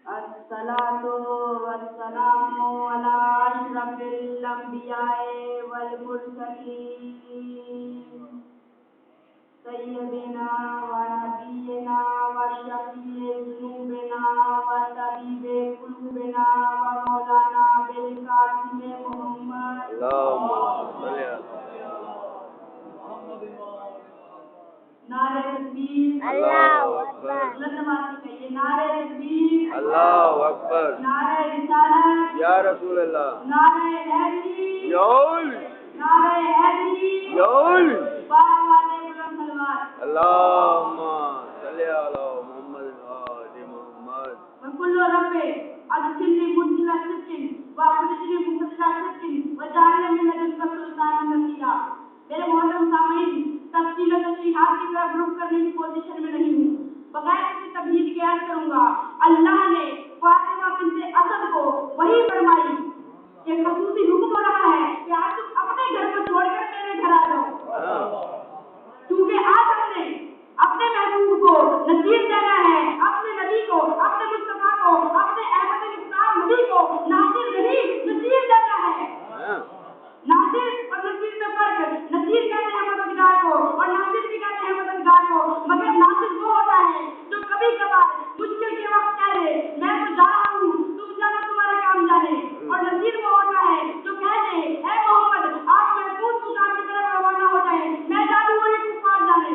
بعد الصلاة والسلام على أشرف الأنبياء والمرسلين سيدنا ونبينا وشفيع ذنوبنا وطبيب قلوبنا ومولانا بالقاسم محمد اللهم صل على نعرہ تکبیر اللہ اکبر نعرہ تکبیر اللہ اکبر نعرہ رسالت یا رسول اللہ نعرہ حیدری یول نعرہ حیدری یول پاک والے بلند سلوات اللهم صل على محمد وآل محمد وكل رب أدخلني مدخل صدق وأخرجني مخرج صدق وجعلني من لدنك سلطانا نصيرا. میرے محترم سامعین، تفصیل و تشریحات کی طرف رخ کرنے کی پوزیشن میں نہیں ہوں. بغیر کسی تمہید کے عرض کروں گا، اللہ نے فاطمہ بنت اسد کو وہی فرمائی کہ خصوصی حکم ہو رہا ہے کہ آج تم اپنے گھر کو چھوڑ کر میرے گھر آ جاؤ، کیونکہ آج ہم نے اپنے محبوب کو نصیحت دینا ہے، اپنے نبی کو، اپنے مصطفیٰ کو، اپنے احمد مختار نبی کو ناصر نہیں نصیحت دینا ہے. ناصر اور نصیر میں فرق، نصیر کہتے ہیں مددگار کو اور ناصر بھی کہتے ہیں مددگار کو، مگر ناصر وہ ہوتا ہے جو کبھی کبھار مشکل کے وقت کہہ دے میں تو جا رہا ہوں تم جانا تمہارا کام جانے، اور نصیر وہ ہوتا ہے جو کہہ دے اے محمد آپ محفوظ مقام کی طرف روانہ ہو جائیں میں جانوں اور یہ کفار جانے.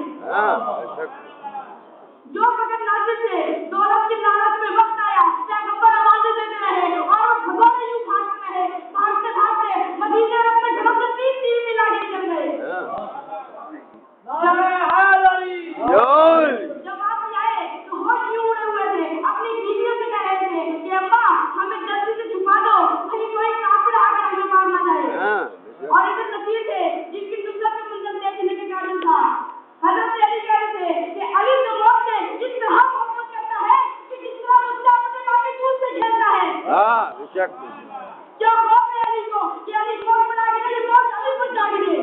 جو مگر ناصر سے دولت کی لالچ میں وقت آیا پیغمبر آوازیں دیتے رہے اور وہ بھگوڑے یوں بھاگتے رہے، بھاگتے بھاگتے مدینے میں اپنے گھروں سے 3 میل آگے چل گئے. جب آپ آئے تو ہوش یوں اڑے ہوئے تھے، اپنی بیویوں سے کہہ رہے تھے کہ ابا ہمیں جلدی سے چھپا دو کہیں کوئی کافر آ کر ہمیں مار نہ جائے. اور ادھر نصیر تھے جن کی نصرت کا منظر دیکھنے کے قابل تھا. حضرت علی کہہ رہے تھے کہ علی تو موت سے اس طرح محبت کرتا ہے کہ جس طرح بچہ اپنے ماں کے دودھ سے کھیلتا ہے. کیا خوف ہے علی کو کہ علی موت بنا کے نہیں موت علی پر جا گرے.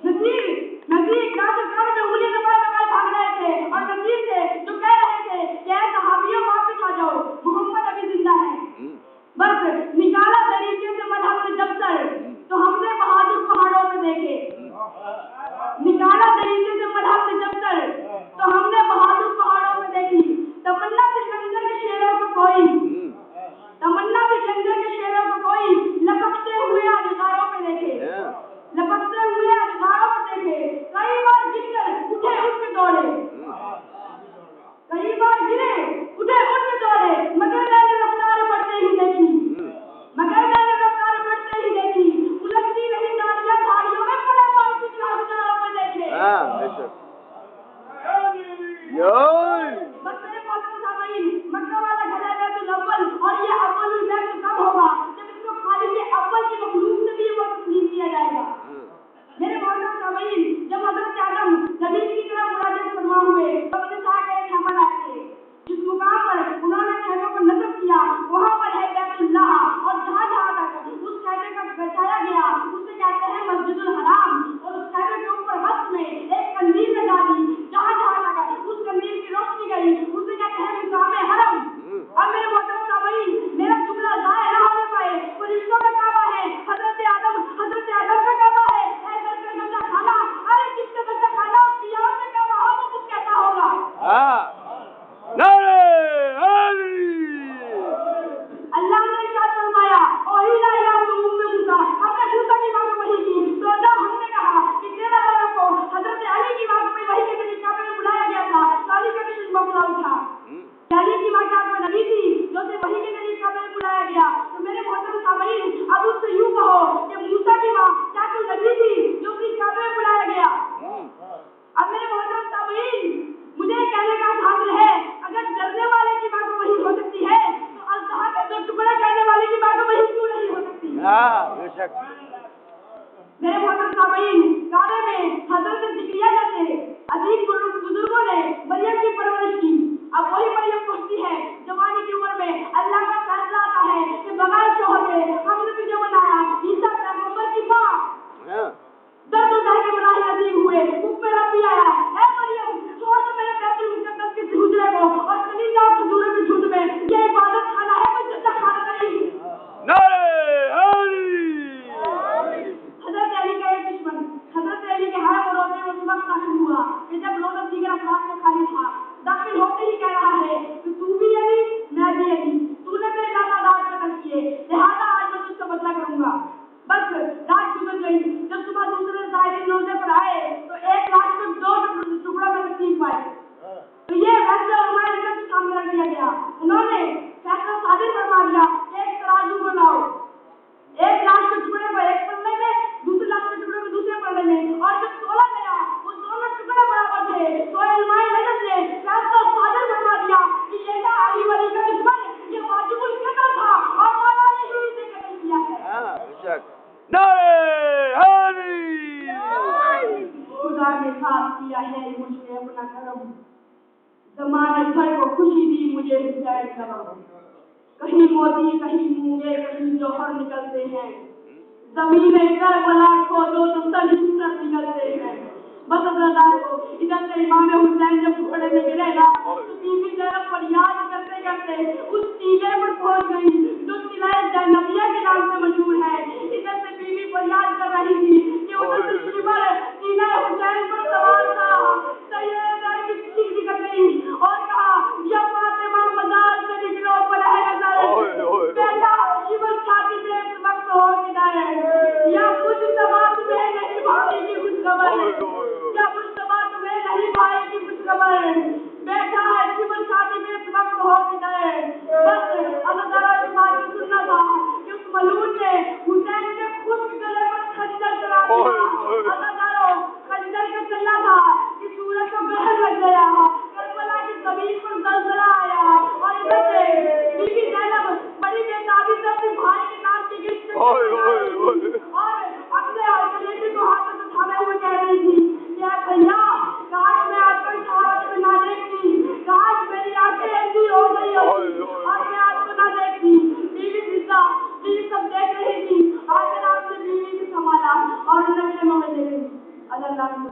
نصیر ناصر کھانے میں انگلی دبائے بھاگ رہے تھے اور نصیر تھے جو کہہ رہے تھے کہ اے صحابیوں واپس آ جاؤ محمد ابھی زندہ ہے. بس نکالا طریقے سے مذہب سے جب سر تو ہم نے بہادر پہاڑوں میں دیکھے. نکالا طریقے سے مذہب سے جب سر تو ہم نے بہادر پہاڑوں میں دیکھی. تمنا سے خنجر کے شیروں کو کوئی لپکتے ہوئے ادھاروں میں دیکھے. کئی بار گر کر اٹھے اٹھ کے دوڑے مگر میں نے رفتار بڑھتے ہی دیکھی الجھتی رہی ڈالیاں جھاڑیوں میں پڑے پالتو جانوروں میں دیکھے. بس میرے محترم سامعین، مکہ والا گھر ہے بیت الاول اور یہ اول البیت کب ہوگا جب اس کو خالق اول کی مخلوق سے بھی وہ تسلیم کیا جائے گا. میرے محترم سامعین، جب حضرت آدم زمین کی طرف مراجعت فرما ہوئے تو مجھے کہا کہ ایک حمل آئے تھے جس مقام پر انہوں نے خیموں کو نصب کیا وہاں پر ہے بیت اللہ اور جہاں جہاں تک اس خیمے کا بچایا گیا اسے کہتے ہیں مسجد الحرام. اور اس خیمے کے اوپر وقت میں ایک قندیل لگا دی، جہاں جہاں تک اس قندیل کی روشنی گئی اسے کہتے ہیں مقام حرم. اب میرے محترم سامعین، میرا جملہ ضائع نہ ہونے پائے، فرشتوں کا کعبہ ہے، حضرت آدم کا کعبہ ہے. ارے جس کا بچہ کھانا قیامت میں کعبہ ہوگا تو کیسا ہوگا؟ اللہ نے ارشاد فرمایا اوحینا الی ام موسی، ہم نے موسی کی بات وحی کی تو جب ہم نے کہا کہ 13 لوگوں کو حضرت علی کی بات میں وحی کے ذریعے کعبے میں بلایا گیا تھا تو علی کا بھی معاملہ اٹھا. علی کی واقعات میں نبی تھی جو اسے وحی کے ذریعے کعبے میں بلایا گیا. تو میرے محترم سامعین، اب اس سے یوں کہو کہ موسی کی ماں کیا کوئی نبی تھی جو اسے کعبے میں بلایا گیا؟ اب میرے محترم سامعین، مجھے کہنے کا ہاں بے شک میرے محترم سامعین، کعبے میں حضرت زکریا جیسے عظیم بزرگوں نے مریم کی پرورش کی. اب وہی مریم پوچھتی ہے جوانی کی عمر میں اللہ کا فیصلہ آتا ہے کہ بغیر شوہر کے ہم نے تجھے بنایا عیسیٰ پیغمبر کی ماں. درد و دہ کے مراحل عظیم ہوئے. منہ پہ رب بھی آیا، اے مریم چھوڑ دو میرے بیت المقدس کے حجرے کو اور چلی جاؤ کھجوروں کی جھنڈ میں. یہ عبادت خانہ ہے، کوئی جدہ خانہ نہیں. حضرت علی کا ایک دشمن حضرت علی کے ہائے روزے اس وقت داخل ہوا کہ جب روزہ دیگر افراد سے خالی تھا. داخل ہوتے ہی کہہ رہا ہے کہ تو بھی علی میں بھی علی، تو نے میرے جائیداد قتل کیے لہٰذا آج میں تجھ سے بدلہ کروں گا. بس رات گزر گئی. جب صبح دوسرے زائرین روزے پر آئے تو ایک لاش کو 2 ٹکڑوں میں تقسیم پائے. تو یہ فیصلہ علماء کے سامنے رکھ دیا گیا. انہوں نے فیصلہ صادر فرما دیا کہ ایک ترازو کو لاؤ، ایک لاش کے ٹکڑے کو ایک پلڑے میں، دوسرے لاش کے ٹکڑے کو دوسرے پلڑے میں، اور جب تولا گیا وہ دونوں ٹکڑے برابر تھے تو علماء نجف نے فیصلہ صادر فرما دیا کہ یہ تھا علی ولی کا دشمن، یہ واجب القتل تھا اور مولا نے ہی اسے قتل کیا ہے. خدا نے خاص کیا ہے مجھ پہ اپنا کرم، زمانے بھر کو خوشی دی مجھے حسین کرم. کہیں موتی کہیں مونگے کہیں جوہر نکلتے ہیں، زمین کربلا کھودو تو سن حسرت نکلتے ہیں. بس ادھر کو ادھر سے امام حسین جب گھوڑے میں گرے نا تو بی بی زینب فریاد کرتے کرتے اس ٹیلے پر پہنچ گئی جو قلعہ زینبیہ کے نام سے مشہور ہے. ادھر سے بی بی فریاد کر رہی تھی کہ ادھر سے شمر قلعہ حسین پر سوار تھا. سیدہ کی چیخ نکل گئی اور کہا یا فاطمہ مزار سے نکلو پر ہے نظر بیٹا شمر چھاتی پہ اس وقت ہو کدھر یا کچھ سماعت میں نہیں بھائی کی خوشخبر یا کچھ سماعت میں نہیں بھائی کی خوشخبر بیٹا ہے شمر چھاتی پہ اس وقت ہو کدھر. بس اللہ تعالیٰ اس بات کو سننا تھا کہ اس ملعون نے حسین کے خشک گلے پر خنجر چلا دیا. اللہ تعالیٰ خنجر کا چلنا تھا کہ سورج کو گرہن لگ گیا، کربلا کی زمین پر زلزلہ آیا اور ادھر سے بی بی زینب بڑی بےتابی سے اپنے بھائی کے نام کی گرفت اور اپنے کلیجے کو ہاتھوں سے تھامے ہوئے کہہ رہی تھی کہ اے بھیا کاش میں آپ کو اس حالت میں نہ دیکھتی، کاش میری آنکھیں ایسی ہو گئی ہوتی اور میں آپ کو نہ دیکھتی. بیوی زندہ بیوی سب دیکھ رہی تھی. آخر آپ نے بیوی کو سنبھالا اور انہیں خیموں میں دے گئی. اللہ کو